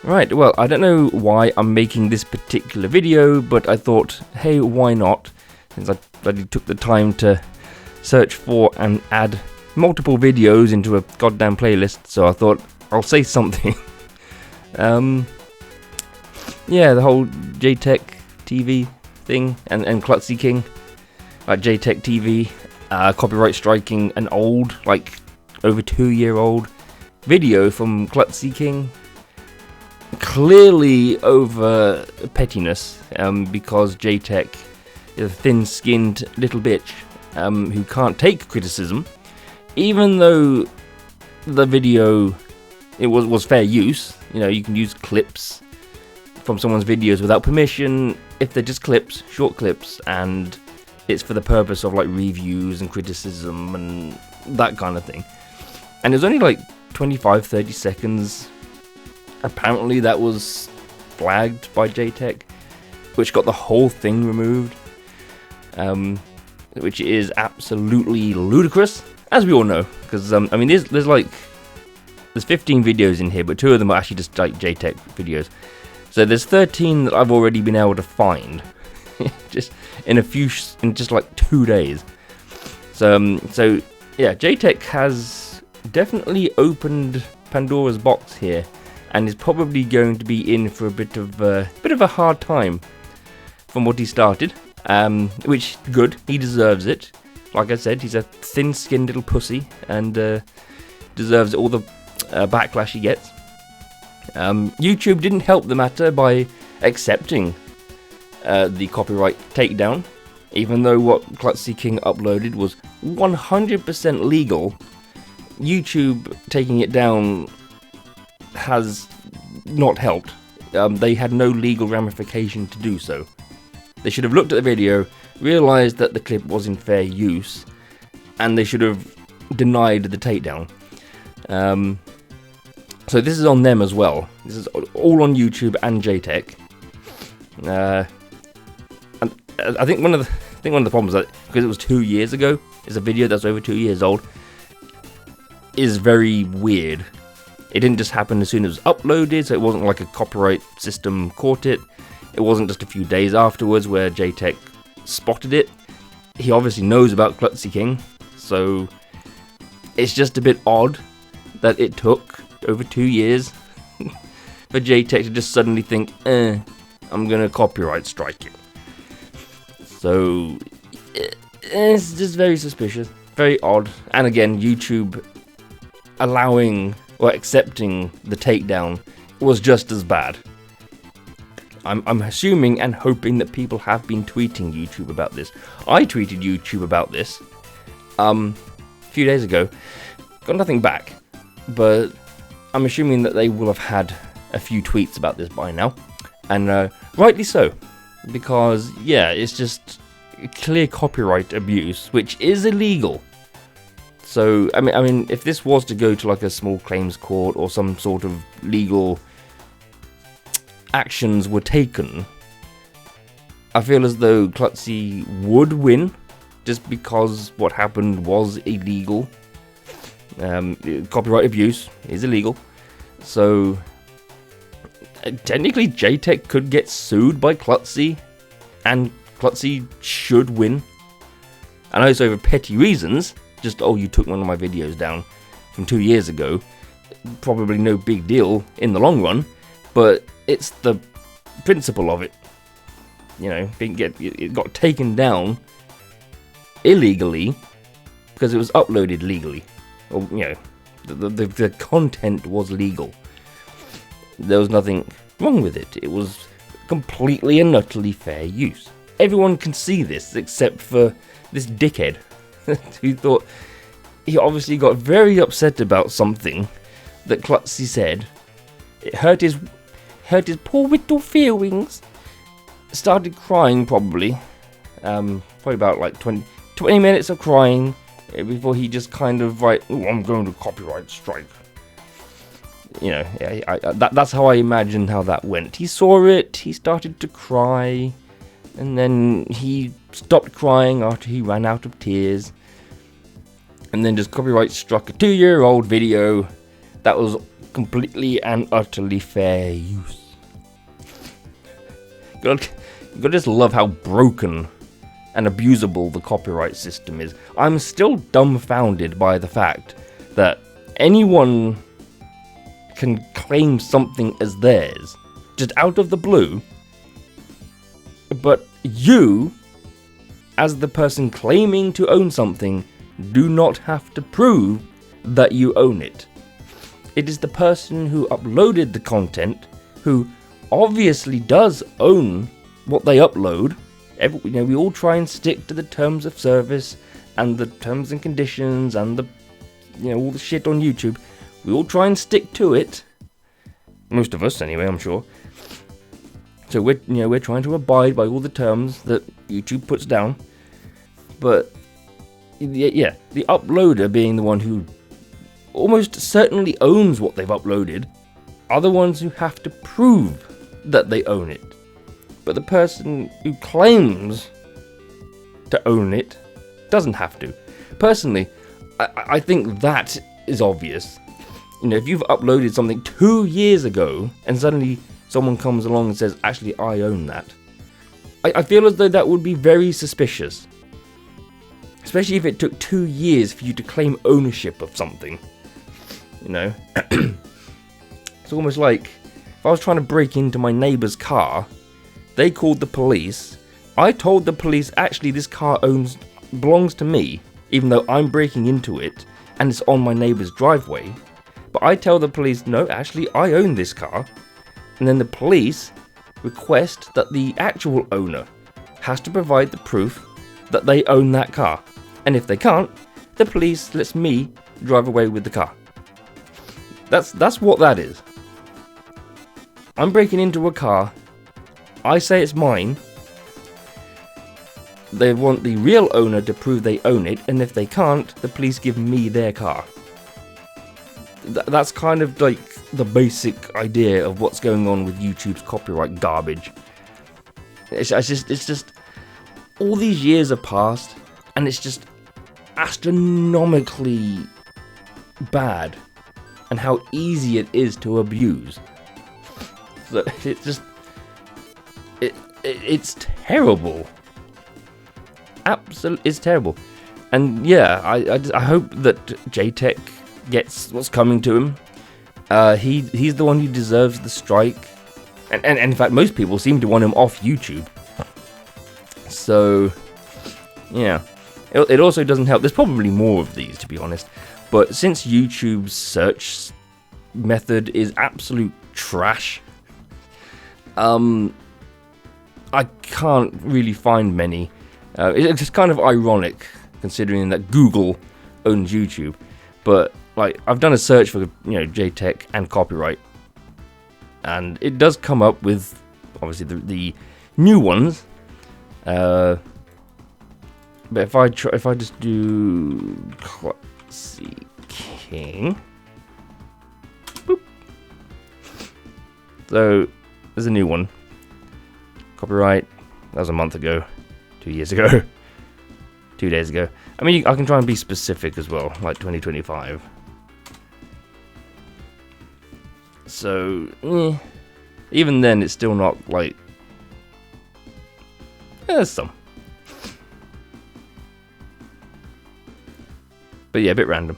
Right, well, I don't know why I'm making this particular video, but I thought, hey, why not? Since I bloody took the time to search for and add multiple videos into a goddamn playlist, so I thought I'll say something. Yeah, the whole JayTechTV thing and Klutzy King, like JayTechTV, copyright striking an old, like over 2-year-old video from Klutzy King. Clearly over pettiness, because JayTech is a thin-skinned little bitch who can't take criticism, even though the video it was fair use. You know, you can use clips from someone's videos without permission if they're just clips, short clips, and it's for the purpose of like reviews and criticism and that kind of thing. And it was only like 25-30 seconds. Apparently that was flagged by JayTech, which got the whole thing removed, which is absolutely ludicrous, as we all know, because I mean there's 15 videos in here, but 2 of them are actually just like JayTech videos. So there's 13 that I've already been able to find, just in just like 2 days. So yeah, JayTech has definitely opened Pandora's box here, and is probably going to be in for a bit of a hard time from what he started. Which good, he deserves it. Like I said, he's a thin-skinned little pussy and deserves all the backlash he gets. YouTube didn't help the matter by accepting the copyright takedown, even though what Klutzy King uploaded was 100% legal. YouTube taking it down has not helped. They had no legal ramification to do so. They should have looked at the video, realised that the clip was in fair use, and they should have denied the takedown. So this is on them as well. This is all on YouTube and JayTech. And I think one of the problems that, because it was 2 years ago, it's a video that's over 2 years old, is very weird. It didn't just happen as soon as it was uploaded, so it wasn't like a copyright system caught it. It wasn't just a few days afterwards where JayTech spotted it. He obviously knows about Klutzy King, so it's just a bit odd that it took over 2 years for JayTech to just suddenly think, I'm gonna copyright strike it. So it's just very suspicious, very odd. And again, YouTube allowing or accepting the takedown was just as bad. I'm assuming and hoping that people have been tweeting YouTube about this. I tweeted YouTube about this a few days ago. Got nothing back, but I'm assuming that they will have had a few tweets about this by now, and rightly so, because yeah, it's just clear copyright abuse, which is illegal. So I mean, if this was to go to like a small claims court or some sort of legal actions were taken, I feel as though Klutzy would win, just because what happened was illegal. Copyright abuse is illegal, so technically JayTech could get sued by Klutzy, and Klutzy should win. I know it's over petty reasons, just, oh, you took one of my videos down from 2 years ago, probably no big deal in the long run, but it's the principle of it. You know, it got taken down illegally because it was uploaded legally. Or, you know, the content was legal. There was nothing wrong with it. It was completely and utterly fair use. Everyone can see this except for this dickhead who thought, he obviously got very upset about something that Klutzy said. It hurt his poor little feelings. Started crying probably. Probably about like 20 minutes of crying before he just kind of like, oh, I'm going to copyright strike. You know, that's how I imagined how that went. He saw it, he started to cry, and then he stopped crying after he ran out of tears, and then just copyright struck a 2-year-old video that was completely and utterly fair use. You gotta just love how broken and abusable the copyright system is. I'm still dumbfounded by the fact that anyone can claim something as theirs, just out of the blue, but you, as the person claiming to own something, do not have to prove that you own it. It is the person who uploaded the content who obviously does own what they upload. We all try and stick to the terms of service and the terms and conditions and the, all the shit on YouTube. We all try and stick to it. Most of us, anyway, I'm sure. So we're trying to abide by all the terms that YouTube puts down. But yeah, the uploader being the one who almost certainly owns what they've uploaded are the ones who have to prove that they own it. But the person who claims to own it doesn't have to. Personally, I think that is obvious. If you've uploaded something 2 years ago and suddenly someone comes along and says, actually, I own that, I feel as though that would be very suspicious. Especially if it took 2 years for you to claim ownership of something. It's almost like if I was trying to break into my neighbour's car, they called the police. I told the police, actually, this car belongs to me, even though I'm breaking into it and it's on my neighbour's driveway. But I tell the police, no, actually, I own this car. And then the police request that the actual owner has to provide the proof that they own that car. And if they can't, the police lets me drive away with the car. That's what that is. I'm breaking into a car. I say it's mine. They want the real owner to prove they own it, and if they can't, the police give me their car. That's kind of like the basic idea of what's going on with YouTube's copyright garbage. It's just all these years have passed, and it's just astronomically bad, and how easy it is to abuse. So it's terrible. Absolutely, it's terrible. And yeah, I hope that JayTech gets what's coming to him. He's the one who deserves the strike, and in fact, most people seem to want him off YouTube. So yeah, it also doesn't help. There's probably more of these, to be honest. But since YouTube's search method is absolute trash, I can't really find many. It's just kind of ironic, considering that Google owns YouTube. But like, I've done a search for JayTech and copyright, and it does come up with obviously the new ones. But if I just do King, boop. So there's a new one. Copyright. That was a month ago, 2 years ago, 2 days ago. I mean, I can try and be specific as well, like 2025. So, even then, it's still not like. There's some. But yeah, a bit random.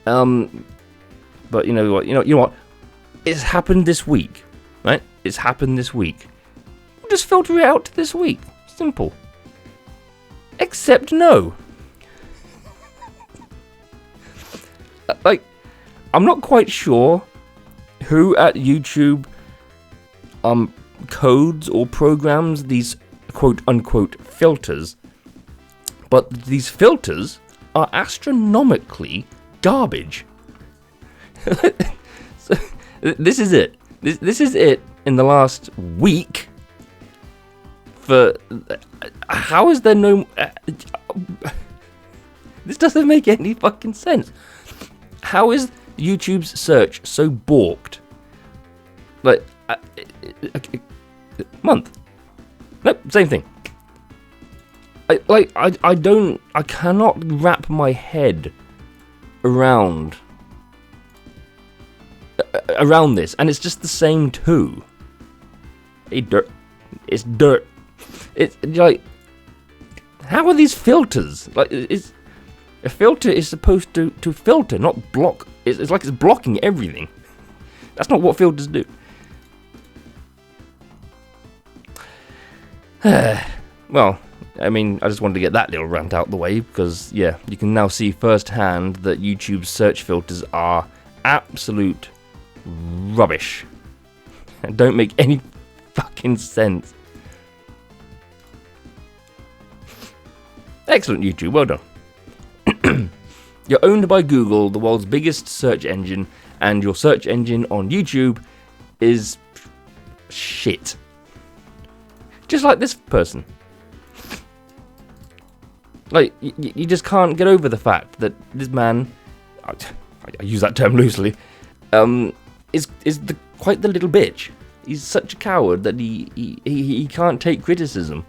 But you know what? It's happened this week, right? It's happened this week. We'll just filter it out to this week. Simple. Except no. Like, I'm not quite sure who at YouTube codes or programs these quote-unquote filters, but these filters are astronomically garbage. So, this is it. This is it in the last week. For how is there no? This doesn't make any fucking sense. How is YouTube's search so balked? Like, month. Nope, same thing. I cannot wrap my head around around this, and it's just the same too. It's dirt. It's like, how are these filters? Like, a filter is supposed to filter, not block. It's like it's blocking everything. That's not what filters do. Well, I mean, I just wanted to get that little rant out the way, because, yeah, you can now see firsthand that YouTube's search filters are absolute rubbish. And don't make any fucking sense. Excellent, YouTube, well done. You're owned by Google, the world's biggest search engine, and your search engine on YouTube is shit. Just like this person. Like, you just can't get over the fact that this man, I use that term loosely, is quite the little bitch. He's such a coward that he can't take criticism.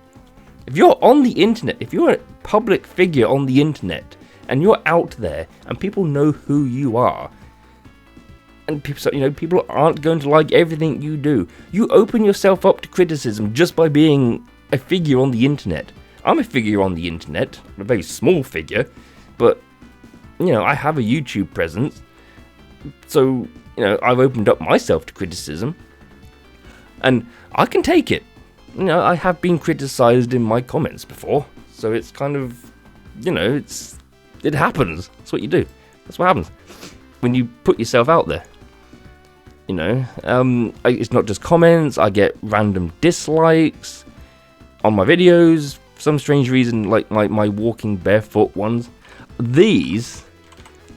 If you're on the internet, if you're a public figure on the internet, and you're out there, and people know who you are, and people aren't going to like everything you do, you open yourself up to criticism just by being a figure on the internet. I'm a figure on the internet, a very small figure, but, I have a YouTube presence, so, I've opened up myself to criticism, and I can take it. I have been criticized in my comments before, so it's kind of, it happens. That's what you do. That's what happens when you put yourself out there. It's not just comments. I get random dislikes on my videos. For some strange reason, like my walking barefoot ones. These,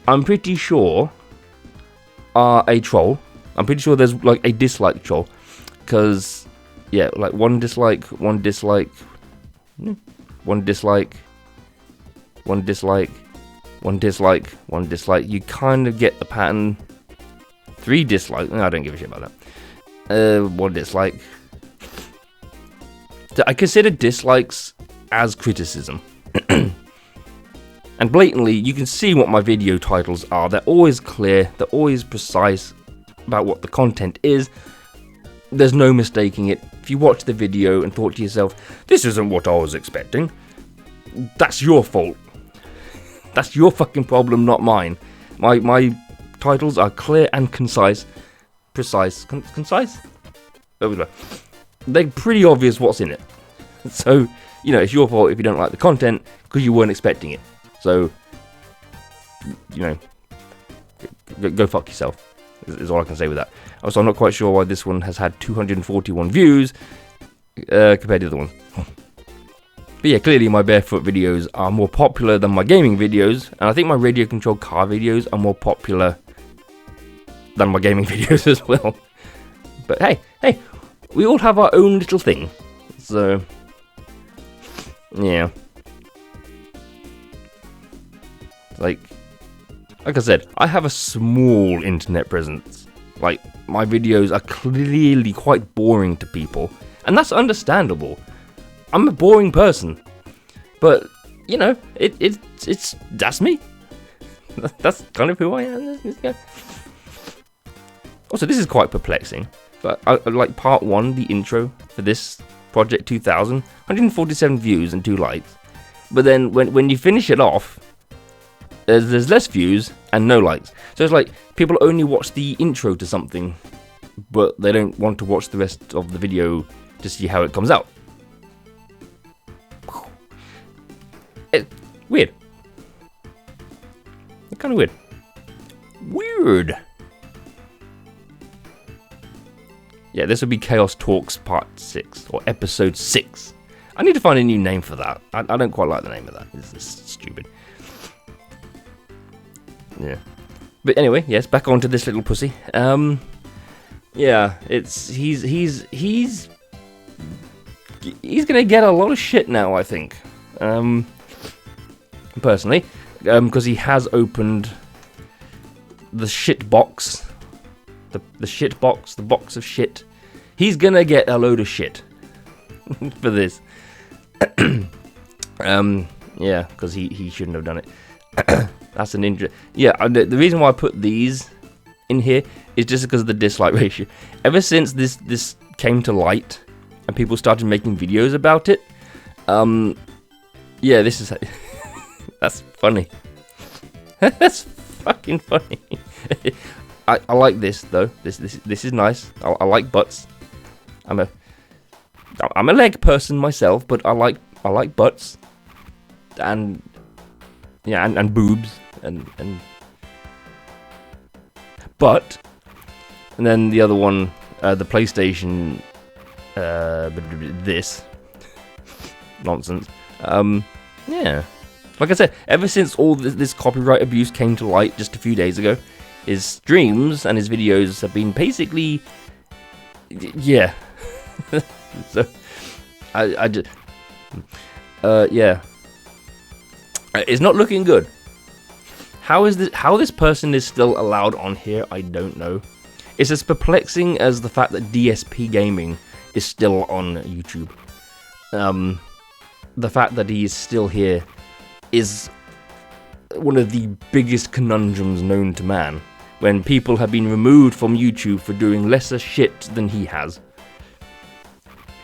I'm pretty sure, are a troll. I'm pretty sure there's like a dislike troll. Because, yeah, like one dislike, one dislike, one dislike, one dislike, one dislike, one dislike. You kind of get the pattern. 3 dislikes. No, I don't give a shit about that. 1 dislike. So I consider dislikes as criticism. And blatantly, you can see what my video titles are. They're always clear. They're always precise about what the content is. There's no mistaking it. If you watch the video and thought to yourself, this isn't what I was expecting, that's your fault. That's your fucking problem, not mine. My titles are clear and concise. Concise? They're pretty obvious what's in it. So, it's your fault if you don't like the content, because you weren't expecting it. So, go fuck yourself, is all I can say with that. Also, I'm not quite sure why this one has had 241 views compared to the other ones. But yeah, clearly my barefoot videos are more popular than my gaming videos, and I think my radio controlled car videos are more popular than my gaming videos as well. But hey, we all have our own little thing. So, yeah. Like I said, I have a small internet presence. Like, my videos are clearly quite boring to people, and that's understandable. I'm a boring person, but it's that's me. That's kind of who I am. Also, this is quite perplexing, but I like part 1, the intro for this Project 2000, 147 views and 2 likes. But then when you finish it off, there's less views and no likes. So it's like people only watch the intro to something, but they don't want to watch the rest of the video to see how it comes out. Weird. Kind of weird. Weird. Yeah, this would be Chaos Talks Part 6, or Episode 6. I need to find a new name for that. I don't quite like the name of that. It's stupid. Yeah. But anyway, yes, back onto this little pussy. Yeah, he's gonna get a lot of shit now, I think. Personally, because he has opened the shit box, the shit box, the box of shit. He's gonna get a load of shit for this. Yeah, because he shouldn't have done it. That's an Yeah, the reason why I put these in here is just because of the dislike ratio. Ever since this came to light and people started making videos about it, yeah, this is that's funny. That's fucking funny. I like this though. This is nice. I like butts. I'm a leg person myself, but I like butts and yeah and boobs and butt. And then the other one, the PlayStation, this nonsense. Yeah, like I said, ever since all this copyright abuse came to light just a few days ago, his streams and his videos have been basically, yeah. So I just, yeah, it's not looking good. How this person is still allowed on here, I don't know. It's as perplexing as the fact that DSP Gaming is still on YouTube. The fact that he is still here is one of the biggest conundrums known to man, when people have been removed from YouTube for doing lesser shit than he has.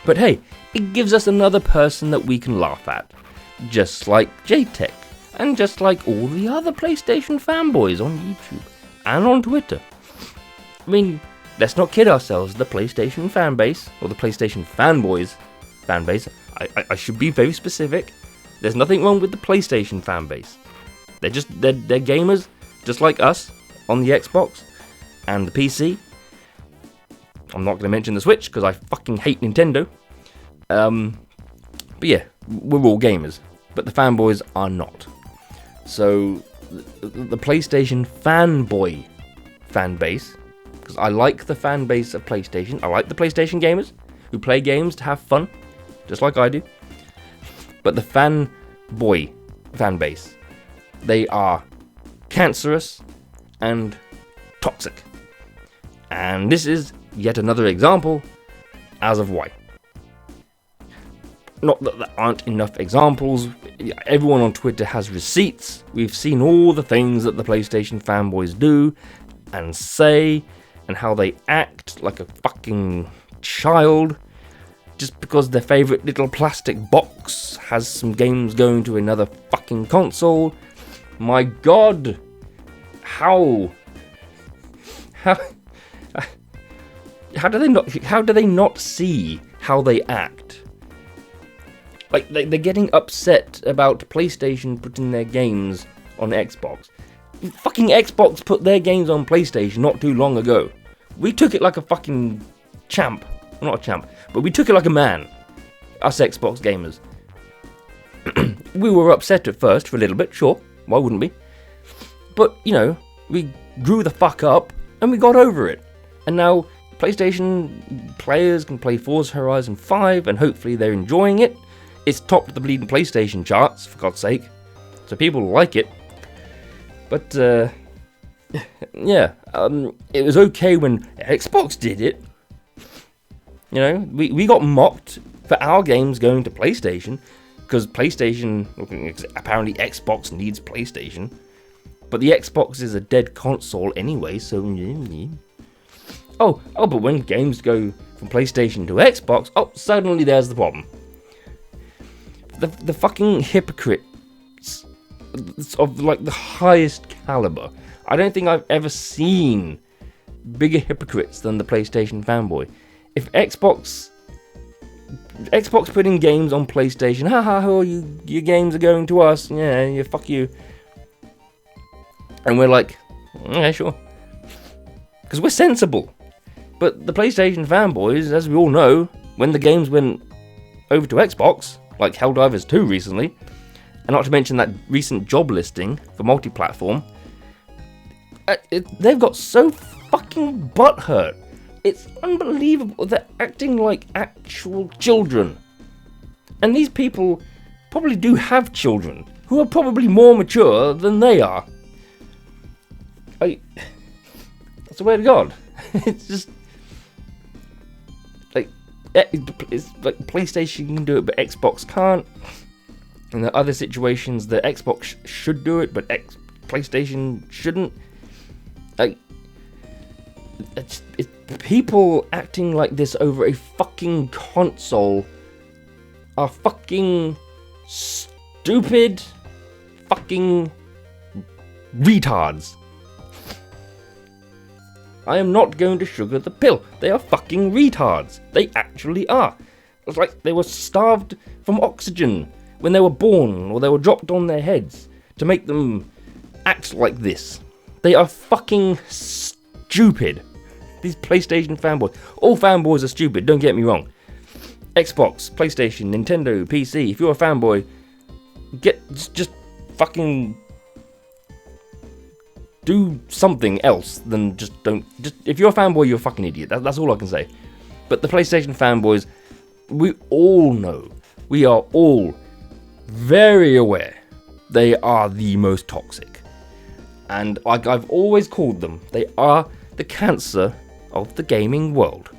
But hey, it gives us another person that we can laugh at, just like JayTech, and just like all the other PlayStation fanboys on YouTube and on Twitter. I mean, let's not kid ourselves, the PlayStation fanbase, or the PlayStation fanboys fanbase, I should be very specific, there's nothing wrong with the PlayStation fanbase. They're gamers, just like us, on the Xbox and the PC. I'm not going to mention the Switch, because I fucking hate Nintendo. But yeah, we're all gamers, but the fanboys are not. So, the PlayStation fanboy fanbase, because I like the fanbase of PlayStation, I like the PlayStation gamers, who play games to have fun, just like I do. But the fanboy fanbase, they are cancerous and toxic. And this is yet another example as of why. Not that there aren't enough examples. Everyone on Twitter has receipts. We've seen all the things that the PlayStation fanboys do and say, and how they act like a fucking child just because their favourite little plastic box has some games going to another fucking console. My god! How do they not see how they act? Like, they're getting upset about PlayStation putting their games on Xbox. Fucking Xbox put their games on PlayStation not too long ago. We took it like a fucking champ. Not a champ, but we took it like a man. Us Xbox gamers. We were upset at first for a little bit, sure. Why wouldn't we? But, you know, we grew the fuck up and we got over it. And now PlayStation players can play Forza Horizon 5 and hopefully they're enjoying it. It's topped the bleeding PlayStation charts, for God's sake. So people like it. But, yeah, it was okay when Xbox did it. You know, we got mocked for our games going to PlayStation, because PlayStation, apparently Xbox needs PlayStation. But the Xbox is a dead console anyway, so... Oh, but when games go from PlayStation to Xbox, oh, suddenly there's the problem. The fucking hypocrites of, like, the highest caliber. I don't think I've ever seen bigger hypocrites than the PlayStation fanboy. If Xbox putting games on PlayStation, haha, your games are going to us, yeah, fuck you. And we're like, yeah, sure. Because we're sensible. But the PlayStation fanboys, as we all know, when the games went over to Xbox, like Helldivers 2 recently, and not to mention that recent job listing for multi-platform, they've got so fucking butthurt. It's unbelievable. They're acting like actual children. And these people probably do have children who are probably more mature than they are. I swear to God. It's just... It's like PlayStation can do it, but Xbox can't. And there are other situations that Xbox should do it, but PlayStation shouldn't. it's people acting like this over a fucking console are fucking stupid fucking retards. I am not going to sugar the pill. They are fucking retards. They actually are. It's like they were starved from oxygen when they were born, or they were dropped on their heads to make them act like this. They are fucking stupid. These PlayStation fanboys. All fanboys are stupid, don't get me wrong. Xbox, PlayStation, Nintendo, PC. If you're a fanboy, just fucking do something else than just don't. If you're a fanboy, you're a fucking idiot. That's all I can say. But the PlayStation fanboys, we all know, we are all very aware they are the most toxic. And like I've always called them, they are the cancer of the gaming world.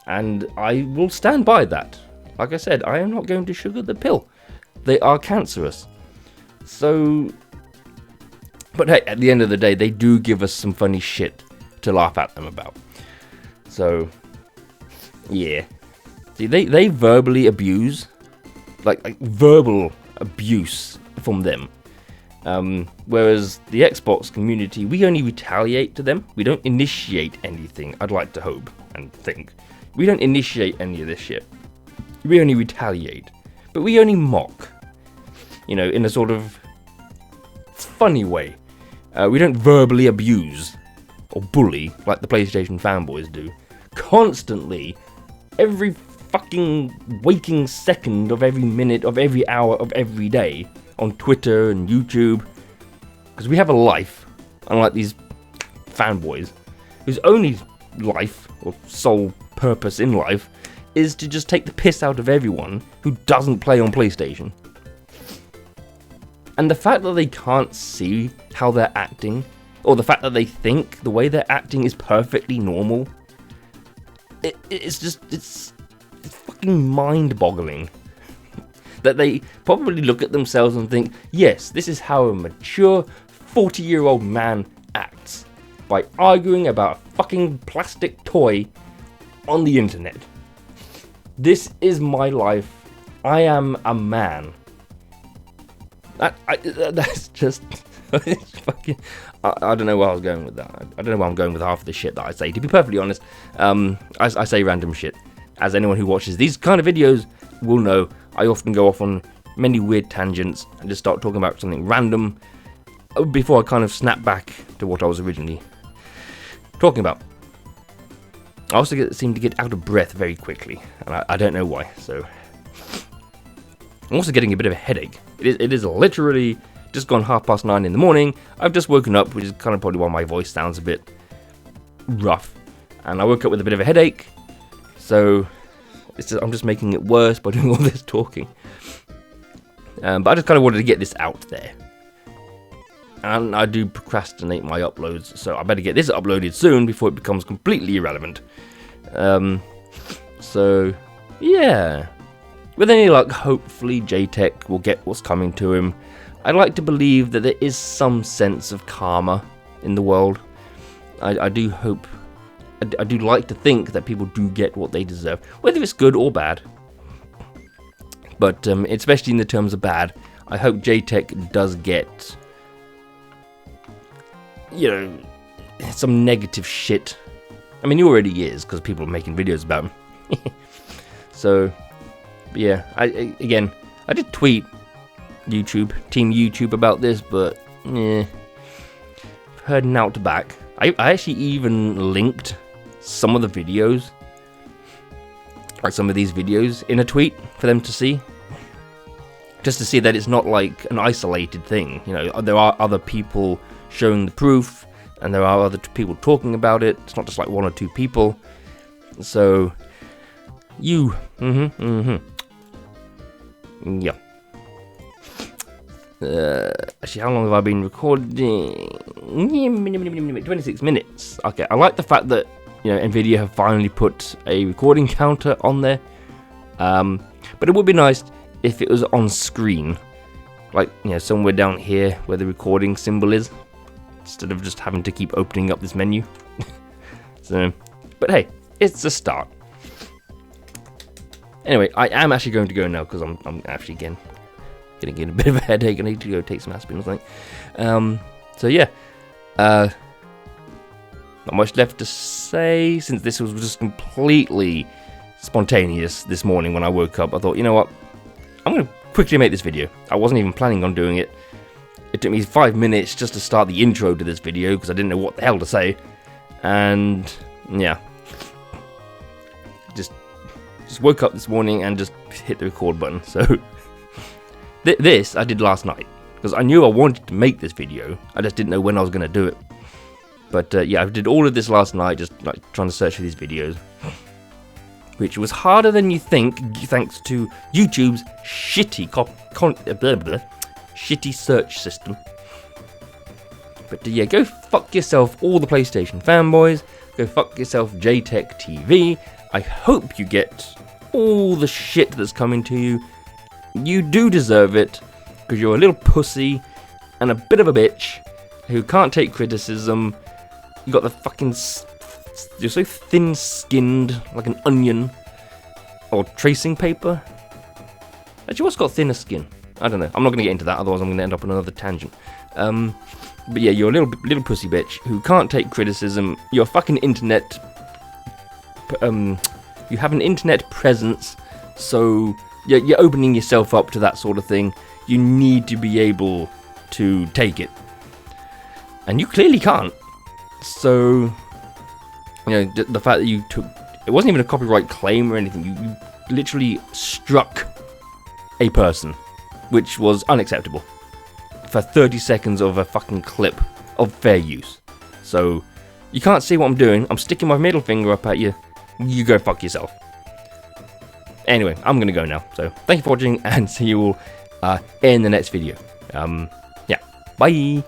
And I will stand by that. Like I said, I am not going to sugar the pill. They are cancerous. So, but hey, at the end of the day, they do give us some funny shit to laugh at them about. So, yeah. See, they verbally abuse, like verbal abuse from them. Whereas the Xbox community, we only retaliate to them. We don't initiate anything, I'd like to hope and think. We don't initiate any of this shit. We only retaliate. But we only mock. You know, in a sort of funny way. We don't verbally abuse or bully like the PlayStation fanboys do. Constantly, every fucking waking second of every minute of every hour of every day on Twitter and YouTube. Because we have a life, unlike these fanboys, whose only life or sole purpose in life is to just take the piss out of everyone who doesn't play on PlayStation. And the fact that they can't see how they're acting, or the fact that they think the way they're acting is perfectly normal, it's fucking mind-boggling. That they probably look at themselves and think, yes, this is how a mature 40-year-old man acts, by arguing about a fucking plastic toy on the internet. This is my life. I am a man. That's just it's fucking. I don't know where I was going with that. I don't know where I'm going with half of the shit that I say. To be perfectly honest, I say random shit. As anyone who watches these kind of videos will know, I often go off on many weird tangents and just start talking about something random before I kind of snap back to what I was originally talking about. I also seem to get out of breath very quickly, and I don't know why. So I'm also getting a bit of a headache. It is literally just gone 9:30 in the morning. I've just woken up, which is kind of probably why my voice sounds a bit rough. And I woke up with a bit of a headache, so I'm just making it worse by doing all this talking. But I just kind of wanted to get this out there. And I do procrastinate my uploads, so I better get this uploaded soon before it becomes completely irrelevant. So, yeah. With any luck, hopefully JayTech will get what's coming to him. I'd like to believe that there is some sense of karma in the world. I do hope, I do like to think that people do get what they deserve, whether it's good or bad. But especially in the terms of bad, I hope JayTech does get, you know, some negative shit. I mean, he already is, because people are making videos about him. So, yeah, I did tweet Team YouTube about this, but heard out back. I actually even linked some of the videos, like some of these videos, in a tweet for them to see, just to see that it's not like an isolated thing. You know, there are other people showing the proof, and there are other people talking about it. It's not just like one or two people. So, yeah. Actually, how long have I been recording? 26 minutes. Okay, I like the fact that, you know, Nvidia have finally put a recording counter on there. But it would be nice if it was on screen, like, you know, somewhere down here where the recording symbol is, instead of just having to keep opening up this menu. So, but hey, it's a start. Anyway, I am actually going to go now because I'm actually getting a bit of a headache. I need to go take some aspirin or something. So yeah, not much left to say since this was just completely spontaneous this morning when I woke up. I thought, you know what, I'm going to quickly make this video. I wasn't even planning on doing it. It took me 5 minutes just to start the intro to this video because I didn't know what the hell to say. And yeah, just woke up this morning and just hit the record button. So this I did last night because I knew I wanted to make this video. I just didn't know when I was going to do it. But yeah, I did all of this last night, just like trying to search for these videos, which was harder than you think, thanks to YouTube's shitty shitty search system. But yeah, go fuck yourself, all the PlayStation fanboys. Go fuck yourself, JayTechTV. I hope you get all the shit that's coming to you. You do deserve it, because you're a little pussy and a bit of a bitch who can't take criticism. You got the fucking... You're so thin-skinned, like an onion. Or tracing paper. Actually, what's got thinner skin? I don't know. I'm not going to get into that, otherwise I'm going to end up on another tangent. But yeah, you're a little pussy bitch who can't take criticism. You're a fucking internet... you have an internet presence, so you're opening yourself up to that sort of thing. You need to be able to take it. And you clearly can't. So, you know, the fact that you took... It wasn't even a copyright claim or anything. You literally struck a person, which was unacceptable, for 30 seconds of a fucking clip of fair use. So, you can't see what I'm doing. I'm sticking my middle finger up at you. You go fuck yourself. Anyway, I'm going to go now. So, thank you for watching, and see you all in the next video. Yeah, bye!